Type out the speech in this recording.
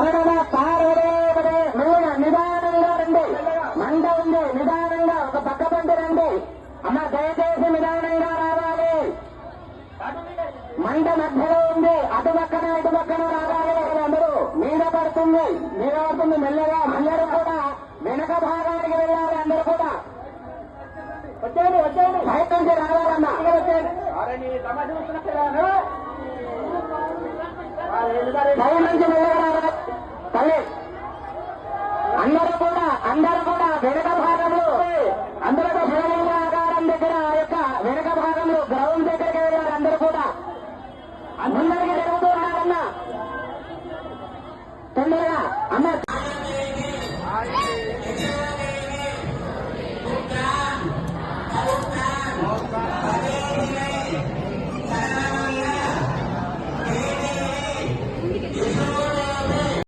ఎవరైనా కారు నిదానంగా రండి. మంట ఉంది, నిదానంగా ఒక పక్క పంట రండి. అమ్మ దయచేసి నిదానంగా రావాలి. మంట మధ్యలో ఉంది, అటు పక్కన ఇటు పక్కన రావాలి. అందరూ మీద పడుతుంది, మెల్లగా. అందరూ కూడా వెనక భాగానికి వెళ్ళాలి. అందరూ కూడా వచ్చేయండి, బయట నుంచి రావాలన్నా. బయట నుంచి మెల్లగా రావాలి తల్లి. అందరూ కూడా వెనక భాగంలో, అందరూ శివలింగ ఆకారం దగ్గర యొక్క వెనక భాగంలో గ్రౌండ్ దగ్గరికి వెళ్ళారు. అందరూ కూడా అందరికీ జరుగుతూ ఉన్నారన్నా తొందరగా. అన్న